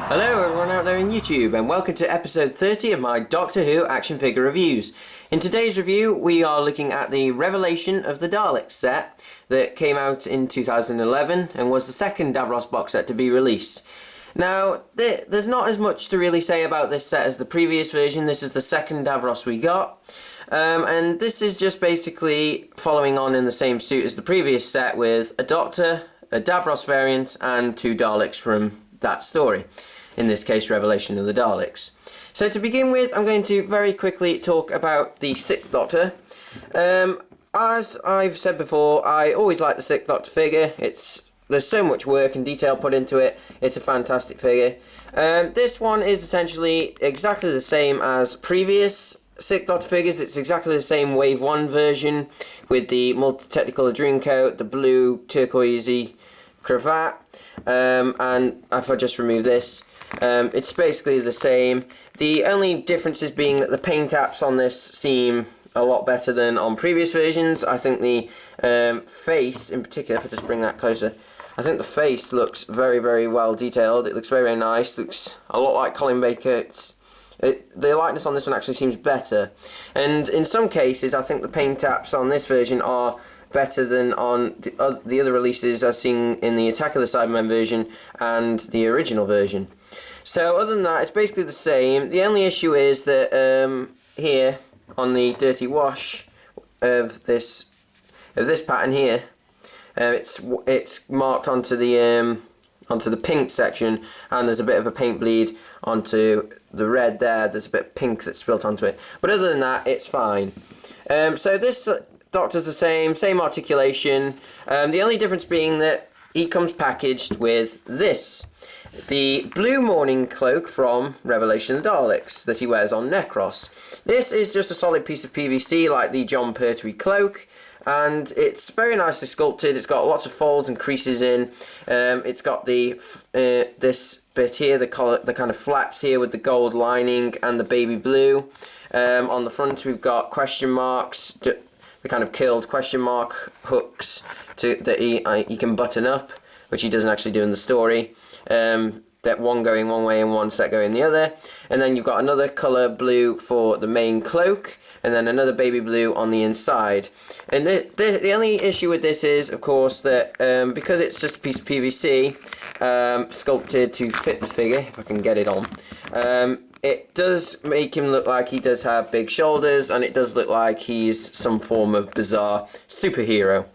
Hello everyone out there in YouTube, and welcome to episode 30 of my Doctor Who action figure reviews. In today's review we are looking at the Revelation of the Daleks set that came out in 2011 and was the second Davros box set to be released. Now there's not as much to really say about this set as the previous version. This is the second Davros we got. And this is just basically following on in the same suit as the previous set with a Doctor, a Davros variant and two Daleks from that story. In this case, Revelation of the Daleks. So to begin with, I'm going to very quickly talk about the Sixth Doctor. As I've said before, I always like the Sixth Doctor figure. There's so much work and detail put into it. It's a fantastic figure. This one is essentially exactly the same as previous Sixth Doctor figures. It's exactly the same Wave 1 version with the multi-technicolor dream coat, the blue turquoisey cravat, and if I just remove this, it's basically the same. The only differences being that the paint apps on this seem a lot better than on previous versions. I think the face in particular, if I just bring that closer, I think the face looks very, very well detailed. It looks very, very nice. It looks a lot like Colin Baker. The lightness on this one actually seems better, and in some cases I think the paint apps on this version are better than on the other releases I've seen in the Attack of the Cybermen version and the original version. So other than that, it's basically the same. The only issue is that here on the dirty wash of this pattern here, it's marked onto the pink section, and there's a bit of a paint bleed onto the red there. There's a bit of pink that's spilt onto it, but other than that, it's fine. So this Doctor's the same articulation. The only difference being that he comes packaged with this, the blue morning cloak from Revelation of the Daleks that he wears on Necros. This is just a solid piece of PVC like the John Pertwee cloak, and it's very nicely sculpted. It's got lots of folds and creases in. It's got the this bit here, the kind of flaps here with the gold lining and the baby blue. On the front we've got question marks, the kind of curled question mark hooks that he can button up, which he doesn't actually do in the story. That one going one way and one set going the other. And then you've got another colour blue for the main cloak, and then another baby blue on the inside. And the only issue with this is, of course, that because it's just a piece of PVC sculpted to fit the figure, if I can get it on, it does make him look like he does have big shoulders, and it does look like he's some form of bizarre superhero.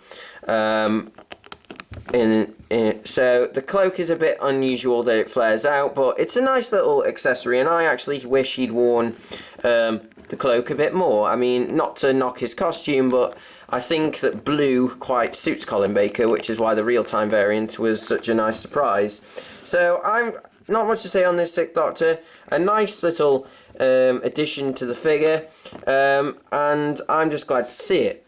So the cloak is a bit unusual that it flares out, but it's a nice little accessory, and I actually wish he'd worn the cloak a bit more. I mean, not to knock his costume, but I think that blue quite suits Colin Baker, which is why the real-time variant was such a nice surprise. So I'm not much to say on this Sixth Doctor. A nice little addition to the figure, and I'm just glad to see it.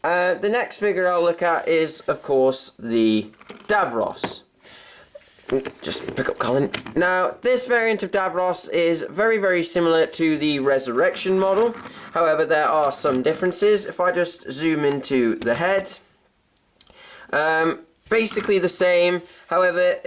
The next figure I'll look at is, of course, the Davros. Just pick up Colin. Now, this variant of Davros is very, very similar to the Resurrection model. However, there are some differences. If I just zoom into the head, basically the same. However,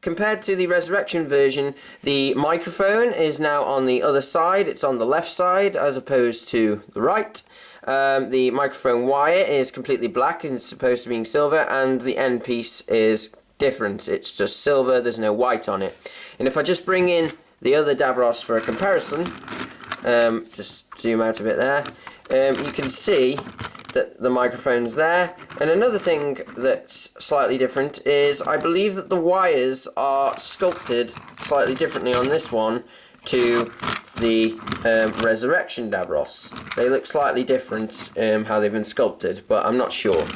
compared to the Resurrection version, the microphone is now on the other side. It's on the left side as opposed to the right. The microphone wire is completely black and it's supposed to be silver, and the end piece is different. It's just silver, there's no white on it. And if I just bring in the other Davros for a comparison, just zoom out a bit there, you can see that the microphone's there. And another thing that's slightly different is I believe that the wires are sculpted slightly differently on this one to the Resurrection Davros. They look slightly different how they've been sculpted, but I'm not sure.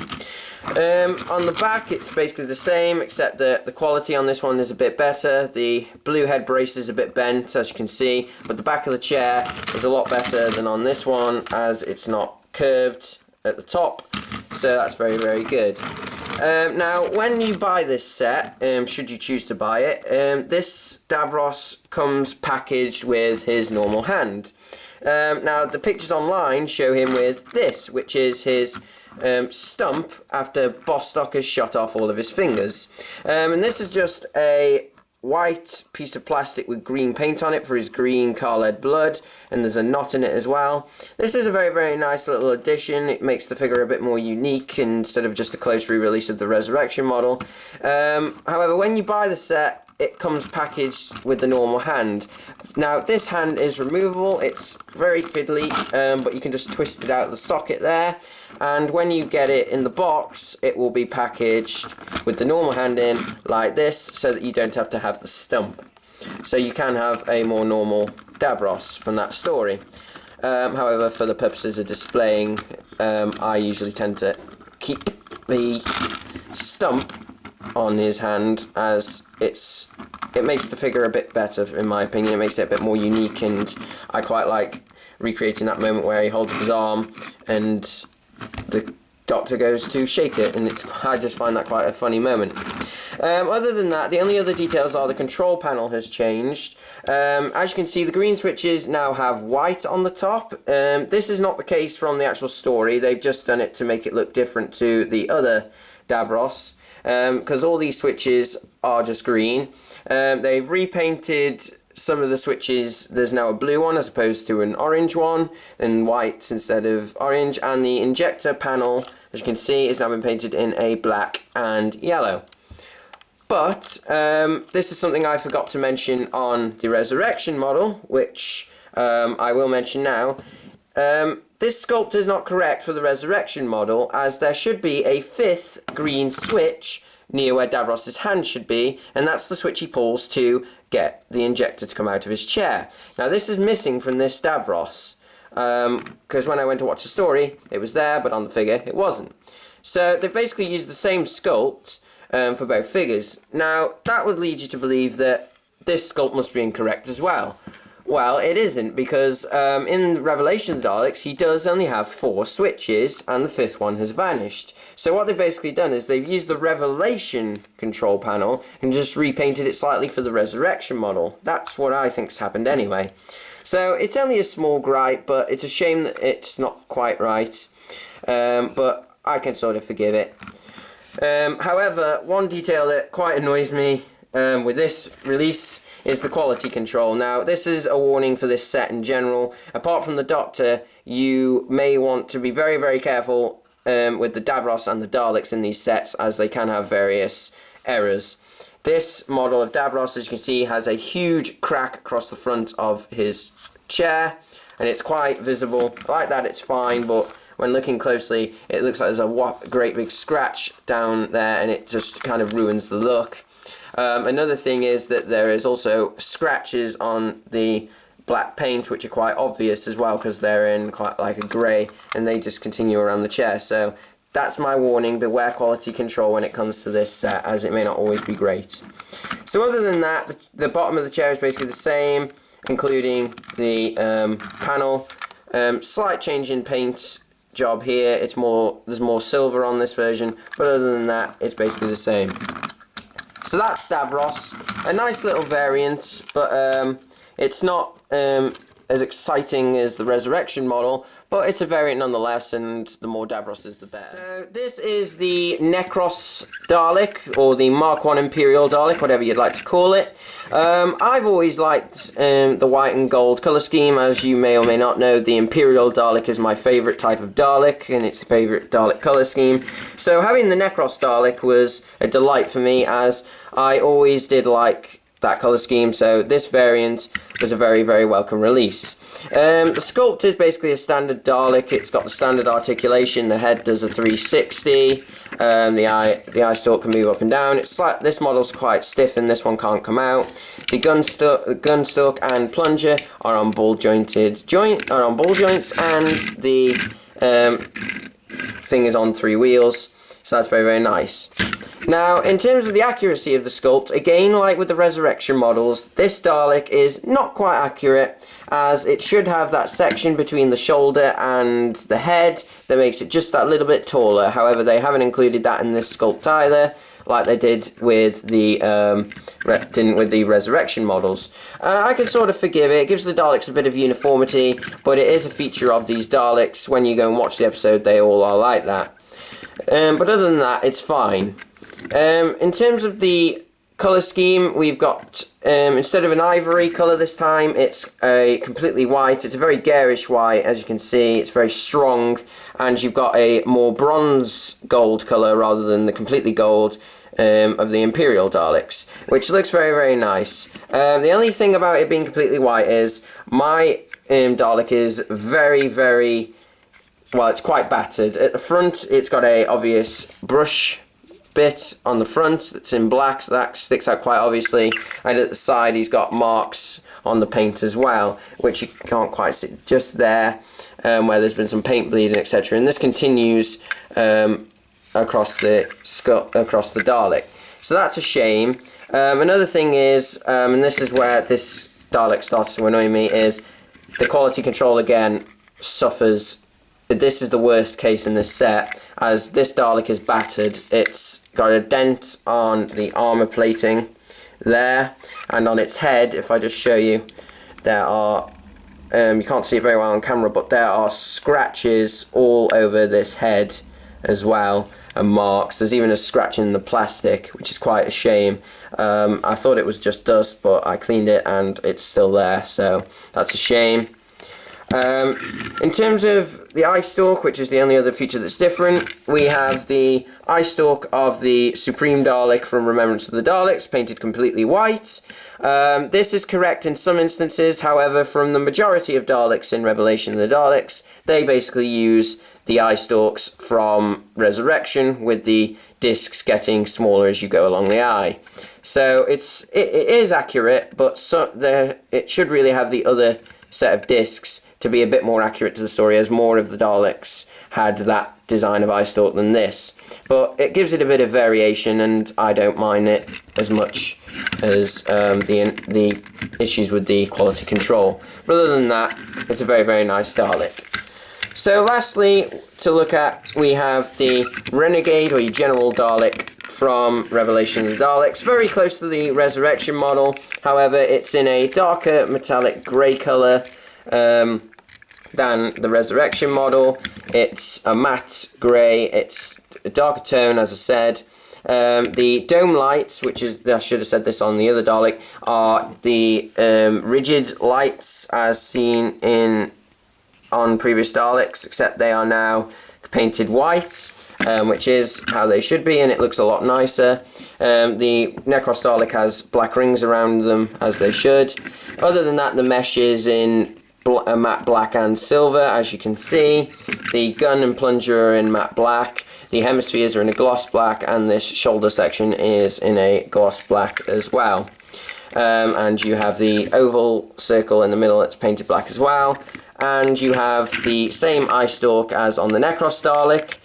On the back it's basically the same, except that the quality on this one is a bit better. The blue head brace is a bit bent, as you can see, but the back of the chair is a lot better than on this one, as it's not curved at the top, so that's very, very good. Now, when you buy this set, should you choose to buy it, this Davros comes packaged with his normal hand. Now, the pictures online show him with this, which is his stump after Bostock has shot off all of his fingers. And this is just a white piece of plastic with green paint on it for his green Carled blood, and there's a knot in it as well. This is a very, very nice little addition. It makes the figure a bit more unique instead of just a close re-release of the Resurrection model. However, when you buy the set, it comes packaged with the normal hand. Now, this hand is removable. It's very fiddly, but you can just twist it out of the socket there. And when you get it in the box, it will be packaged with the normal hand in like this, so that you don't have to have the stump. So you can have a more normal Davros from that story. However, for the purposes of displaying, I usually tend to keep the stump on his hand, as it makes the figure a bit better, in my opinion. It makes it a bit more unique, and I quite like recreating that moment where he holds up his arm and the Doctor goes to shake it, and I just find that quite a funny moment. Other than that, the only other details are the control panel has changed. As you can see, the green switches now have white on the top. This is not the case from the actual story. They've just done it to make it look different to the other Davros, because all these switches are just green. They've repainted some of the switches. There's now a blue one as opposed to an orange one, and white instead of orange, and the injector panel, as you can see, has now been painted in a black and yellow. But this is something I forgot to mention on the Resurrection model, which I will mention now. This sculpt is not correct for the Resurrection model, as there should be a fifth green switch near where Davros's hand should be, and that's the switch he pulls to get the injector to come out of his chair. Now, this is missing from this Davros, because when I went to watch the story, it was there, but on the figure, it wasn't. So they've basically used the same sculpt for both figures. Now, that would lead you to believe that this sculpt must be incorrect as well. Well, it isn't, because in Revelation of the Daleks, he does only have 4 switches, and the 5th one has vanished. So what they've basically done is they've used the Revelation control panel and just repainted it slightly for the Resurrection model. That's what I think's happened anyway. So it's only a small gripe, but it's a shame that it's not quite right. But I can sort of forgive it. However, one detail that quite annoys me with this release is the quality control. Now, this is a warning for this set in general. Apart from the Doctor, you may want to be very, very careful with the Davros and the Daleks in these sets, as they can have various errors. This model of Davros, as you can see, has a huge crack across the front of his chair, and it's quite visible. Like that, it's fine, but when looking closely, it looks like there's a great big scratch down there, and it just kind of ruins the look. Another thing is that there is also scratches on the black paint, which are quite obvious as well, because they're in quite like a grey, and they just continue around the chair. So that's my warning: beware quality control when it comes to this set, as it may not always be great. So other than that, the bottom of the chair is basically the same, including the panel. Slight change in paint job here. There's more silver on this version, but other than that, it's basically the same. So that's Davros, a nice little variant, but it's not as exciting as the Resurrection model, but it's a variant nonetheless, and the more Davros is the better. So this is the Necros Dalek, or the Mark I Imperial Dalek, whatever you'd like to call it. I've always liked the white and gold colour scheme. As you may or may not know, the Imperial Dalek is my favourite type of Dalek, and it's a favourite Dalek colour scheme. So having the Necros Dalek was a delight for me, as I always did like that colour scheme, so this variant was a very, very welcome release. The sculpt is basically a standard Dalek. It's got the standard articulation. The head does a 360. The eye stalk can move up and down. It's like this model's quite stiff and this one can't come out. The gun stalk and plunger are on ball joints, and the thing is on 3 wheels. So that's very, very nice. Now, in terms of the accuracy of the sculpt, again, like with the Resurrection models, this Dalek is not quite accurate, as it should have that section between the shoulder and the head that makes it just that little bit taller. However, they haven't included that in this sculpt either, like they did with the Resurrection models. I can sort of forgive it. It gives the Daleks a bit of uniformity, but it is a feature of these Daleks. When you go and watch the episode, they all are like that. But other than that, it's fine. In terms of the colour scheme, we've got, instead of an ivory colour this time, it's a completely white. It's a very garish white, as you can see. It's very strong, and you've got a more bronze gold colour rather than the completely gold of the Imperial Daleks, which looks very, very nice. The only thing about it being completely white is my Dalek is very, very... well, it's quite battered. At the front, it's got a obvious brush bit on the front that's in black, so that sticks out quite obviously. And at the side, he's got marks on the paint as well, which you can't quite see just there, where there's been some paint bleeding, etc. And this continues across the Dalek. So that's a shame. Another thing is, and this is where this Dalek starts to annoy me, is the quality control again suffers. This is the worst case in this set, as this Dalek is battered. It's got a dent on the armour plating there, and on its head, if I just show you, there are, you can't see it very well on camera, but there are scratches all over this head as well, and marks. There's even a scratch in the plastic, which is quite a shame. I thought it was just dust, but I cleaned it and it's still there, so that's a shame. In terms of the eye stalk, which is the only other feature that's different, we have the eye stalk of the Supreme Dalek from Remembrance of the Daleks, painted completely white. This is correct in some instances, however, from the majority of Daleks in Revelation of the Daleks, they basically use the eye stalks from Resurrection, with the discs getting smaller as you go along the eye. So it is accurate, but it should really have the other set of discs to be a bit more accurate to the story, as more of the Daleks had that design of eye stalk than this. But it gives it a bit of variation, and I don't mind it as much as the issues with the quality control. But other than that, it's a very, very nice Dalek. So lastly, to look at, we have the Renegade, or your General Dalek, from Revelation of the Daleks. Very close to the Resurrection model, however, it's in a darker metallic grey colour than the Resurrection model. It's a matte grey, it's a darker tone, as I said. The dome lights, which is, I should have said this on the other Dalek, are the rigid lights as seen on previous Daleks, except they are now painted white, which is how they should be, and it looks a lot nicer. The Necros Dalek has black rings around them, as they should. Other than that, the mesh is in matte black and silver, as you can see. The gun and plunger are in matte black. The hemispheres are in a gloss black, and this shoulder section is in a gloss black as well. And you have the oval circle in the middle that's painted black as well. And you have the same eye stalk as on the Necros Dalek.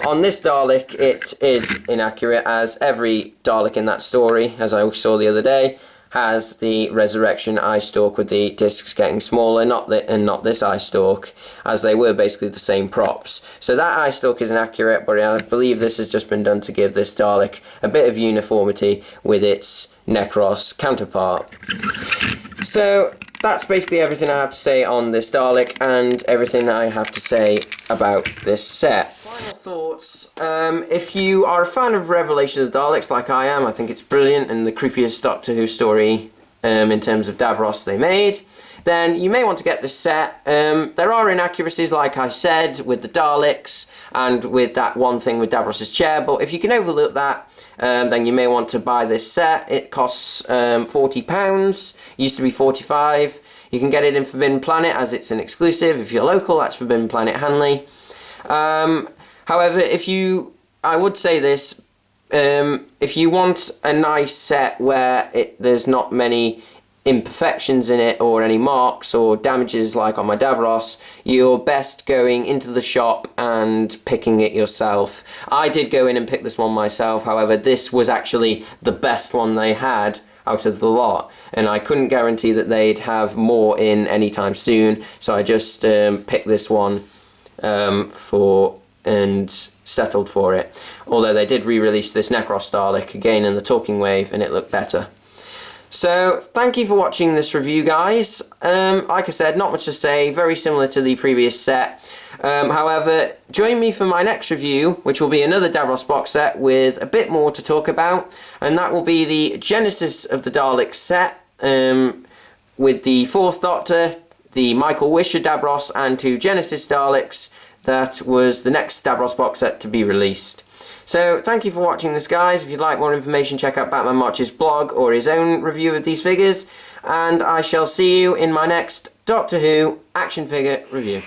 On this Dalek, it is inaccurate, as every Dalek in that story, as I saw the other day, has the Resurrection eye stalk with the discs getting smaller, not this eye stalk, as they were basically the same props. So that eye stalk is inaccurate, but I believe this has just been done to give this Dalek a bit of uniformity with its Necros counterpart. So that's basically everything I have to say on this Dalek, and everything I have to say about this set. Final thoughts. If you are a fan of Revelation of the Daleks, like I am, I think it's brilliant and the creepiest Doctor Who story in terms of Davros they made, then you may want to get this set. There are inaccuracies, like I said, with the Daleks and with that one thing with Davros' chair, but if you can overlook that, then you may want to buy this set. It costs £40, used to be £45. You can get it in Forbidden Planet, as it's an exclusive. If you're local, that's Forbidden Planet Hanley. However, if you I would say this, if you want a nice set where there's not many imperfections in it or any marks or damages like on my Davros, you're best going into the shop and picking it yourself. I did go in and pick this one myself, however this was actually the best one they had out of the lot, and I couldn't guarantee that they'd have more in anytime soon, so I just picked this one and settled for it. Although they did re-release this Necros Dalek again in the Talking Wave and it looked better. So, thank you for watching this review, guys. Like I said, not much to say, very similar to the previous set. However, join me for my next review, which will be another Davros box set with a bit more to talk about, and that will be the Genesis of the Daleks set, with the 4th Doctor, the Michael Wisher Davros, and 2 Genesis Daleks. That was the next Davros box set to be released. So, thank you for watching this, guys. If you'd like more information, check out Batman March's blog or his own review of these figures. And I shall see you in my next Doctor Who action figure review.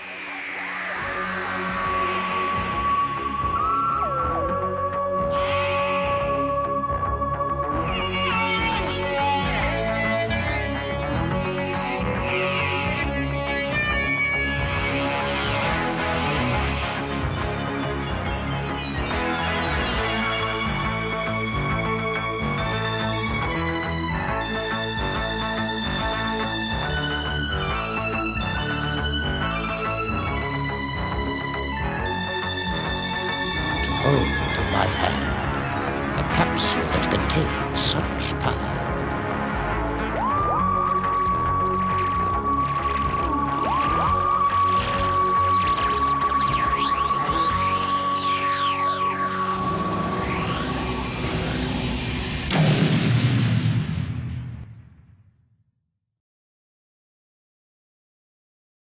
Hold my hand.